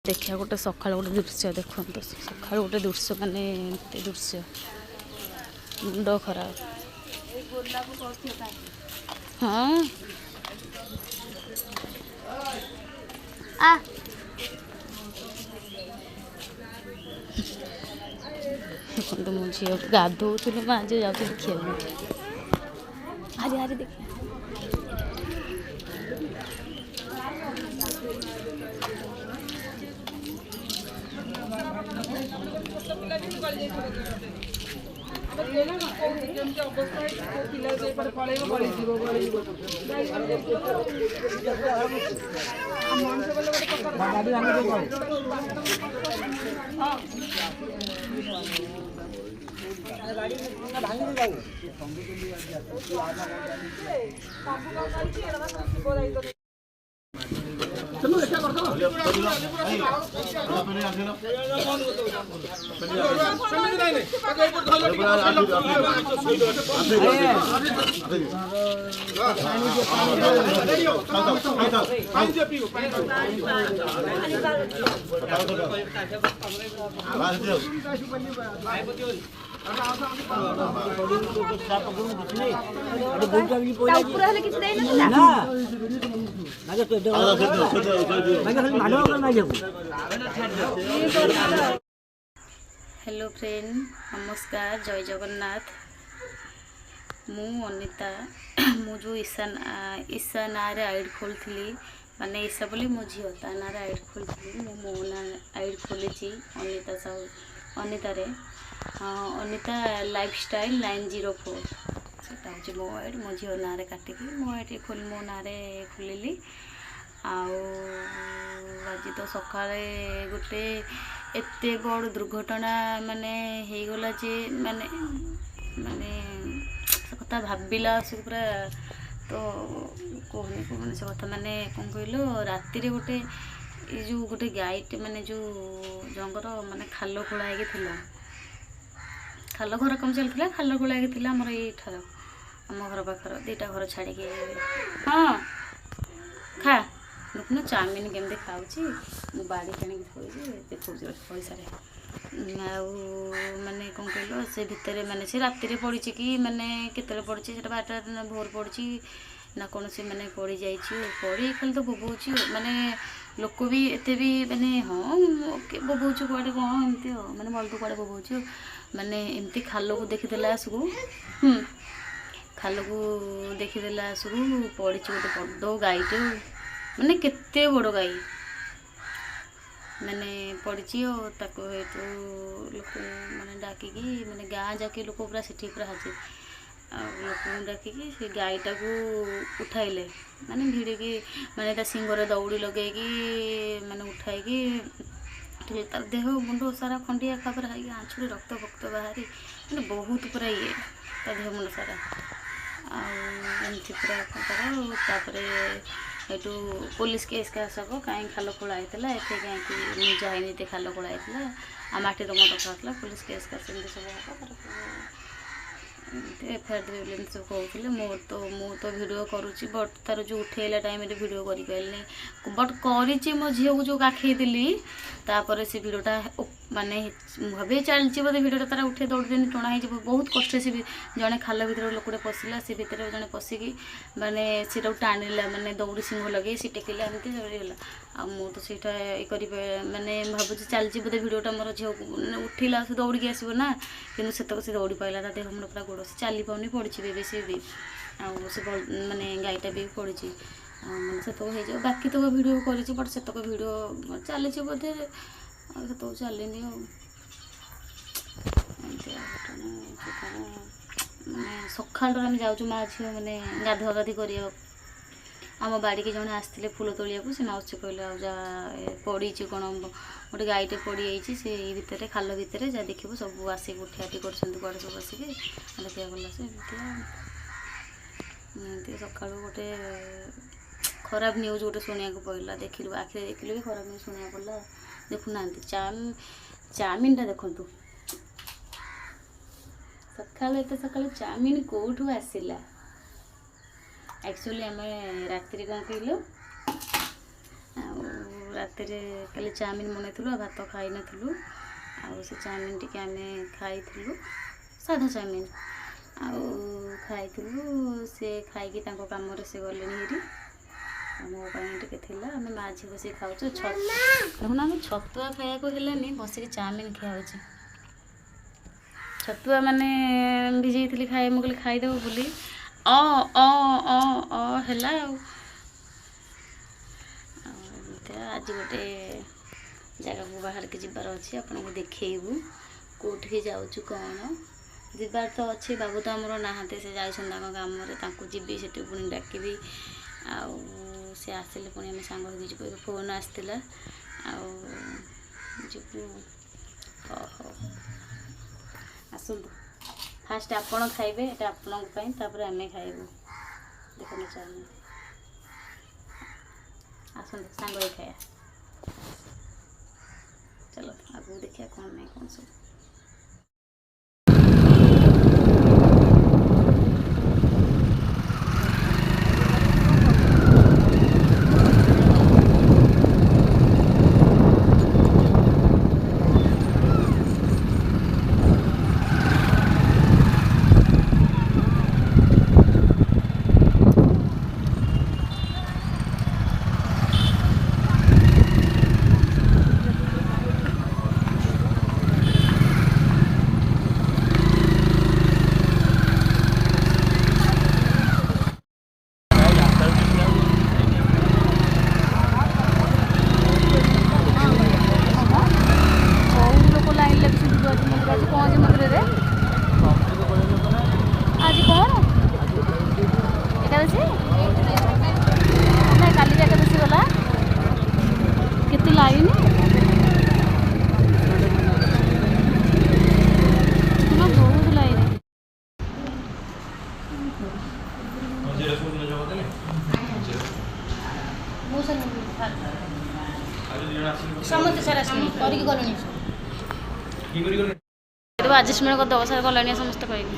देखिए गोटे सका गोटे दृश्य देखो सका गोटे दृश्य मानने दृश्य मुंड खराब। हाँ आ देखो मो झी गाधोल आज जा देखिए आरे देखिए हेलो फ्रेंड नमस्कार जय जगन्नाथ मु अनिता मु जो ईशा ना आईड खोली माने ईशा बोली मो झी ता ना आईड खोली मो ना आईड खोली अनिता साहू अनिता अनिता लाइफस्टाइल 904 सेटा हूँ मो आईड मो झी ना काटिकी मो आईड खोली मो ना खोलिली आज तो सकाळे गोटे एते बड़ दुर्घटना माने हो गला जे माने माने कथा भाविला पूरा तो कहनी कहनी से कथा माने कौन कहलो राति रे गोटे ये जो गोटे गाईटे माने जो जंगर माने खाल खोला है खाल घर कम चलता खाल खोला है आमर ये आम घर पाखर दीटा घर छाड़ी हाँ खा देखुन चाउमिन केमती खाऊँ मु बाड़ी किणी देखो पैसा माने कौन कहल से भितर माने से राति पड़ी कि माने केतले पड़ी से बारटा भोर पड़ी ना कौन से माने पड़ी जा पड़ी खाली तो बोबौच माने लोक भी एते भी माने हाँ बोबौच कड़े कौन एमती माने बल्टू कड़े बोबौच माने एमती खाल को देखीदेला आसकू खाल को देखीदेला आसकू पड़ी गोटे बड़ गाईटे माने केते बड़ गाई माने पड़ी लोक माने डाकिकी माने गाँ जाके लोक पूरा सेठी पूरा हाजिर लोक डाकिकी से गाईटा को उठाइले माने भिड़िकी माने ता सिंगरे दौड़ी लगे माने उठाई तार देह मुंड सारा खंडिया खाबर आँचुड़ी रक्त भक्त बाहरी माने बहुत पूरा ये ता देह मुंड सारा आमती पूरा तापर एटू पुलिस केस का सब कहीं खाल खोला होता है कहीं जाए खाल खोला होता आ माटी रम रखा पुलिस केस का सब एफआईआर सब कहते मोर तो भिडियो करुँची बट तार जो उठेला टाइम भिडियो करें बट करी मो झील को जो काखेली तापर से भिडटा माने भावे चलती बोधे भिडटा तार उठे दौड़ी टणा हो बहुत कष्ट से जड़े खाल भर लोकटे पशिला से भितर जड़े पशिकी माने से टाणिला माने दौड़ी सिंह लगे सी टेकिला एमती है आ मु तो सीटा ये माने भावुँ चलती बोधे भिडटा मोर झील को उठिला से दौड़ी आसो ना कि से दौड़ी पाला देह मुंड पूरा गोड़ से चली पाऊनी पड़ी बेस भी से माने गाईटा भी पड़ी मैंने से हो बाकी तो भिडियो कर बट से भिडियो चली बोधे से चलनी माने सका आम जाऊँ माँ झी मैंने गाधुआ गाधी कर आम बाड़ी के जड़े आसते फूल तोलिया से माउसी कहले आ जा पड़ी कौन गोटे गाईटे पड़ी जाइए से भितर खाल भितर जा देखो सब आसिक उठाटी कर सब आसिक देखा गला से एमती सका गोटे खराब न्यूज गोटे शुणा पड़ा देखिलु आखिर देखिलु भी खराब न्यूज शुणा पड़ा देखुना चाउमिन देखु सका चाउमिन कौटू आसला एक्चुअली आम राति कौन कहलु ରାତିରେ କାଲି ଚାଉମିନ ବନେଇଥିଲୁ ଆଉ ଭାତ ଖାଇନଥିଲୁ। ଆଉ ସେ ଚାଉମିନ ଟିକେ ଆମେ ଖାଇଥିଲୁ, ସାଧା ଚାଉମିନ ଆଉ ଖାଇଥିଲୁ। ସେ ଖାଇକି ତାଙ୍କ କାମରେ ସେ ଗଲେଣି ହେରି। ମୋ ପାଇଁ ଟିକେ ଥିଲା, ଆମେ ମା ଝିଅ ବସିକି ଖାଉଛୁ। ଦେଖୁନ ଆମେ ଛତୁଆ ଖାଇବାକୁ ହେଲାନି, ବସିକି ଚାଉମିନ ଖିଆ ହେଉଛି। ଛତୁଆ ମାନେ ଭିଜେଇଥିଲି ମୁଁ କହିଲି ଖାଇଦେବୁ ବୋଲି ହେଲା ଆଉ ଏମିତିଆ। ଆଜି ଗୋଟେ ଜାଗାକୁ ବାହାରିକି ଯିବାର ଅଛି, ଆପଣଙ୍କୁ ଦେଖେଇବୁ କେଉଁଠିକି ଯାଉଛୁ କ'ଣ। ଯିବାର ତ ଅଛି, ବାବୁ ତ ଆମର ନାହାନ୍ତି, ସେ ଯାଇଛନ୍ତି ତାଙ୍କ କାମରେ। ତାଙ୍କୁ ଯିବି ସେଠି ପୁଣି ଡାକିବି, ଆଉ ସେ ଆସିଲେ ପୁଣି ଆମେ ସାଙ୍ଗ ହୋଇକି ଯିବୁ। ଏବେ ଫୋନ୍ ଆସିଥିଲା ଆଉ ଯିବୁ। ହଉ ଆସନ୍ତୁ, ଫାଷ୍ଟ ଆପଣ ଖାଇବେ, ଏଇଟା ଆପଣଙ୍କ ପାଇଁ, ତାପରେ ଆମେ ଖାଇବୁ। ଦେଖନ୍ତୁ ଚାଉମିନ, ଆସନ୍ତୁ ସାଙ୍ଗ ହେଇ ଖାଇବା। ଚାଲ ଆଗକୁ ଦେଖିବା କ'ଣ ନାହିଁ କ'ଣ ସବୁ। ଆଜି କ'ଣ ଏକାଦଶୀ? ନାଇଁ କାଲି ଏକାଦଶୀ ଗଲା। କେତେ ଲାଇନ୍, ବହୁତ ଲାଇନ୍। ସମସ୍ତେ ସାର୍ ଆସିଲେଣି, କରିକି ଗଲେଣି। ଆଡଜଷ୍ଟମେଣ୍ଟ କରିଦେବ, ସାର୍ ଗଲାଣି ସମସ୍ତେ କହିବି।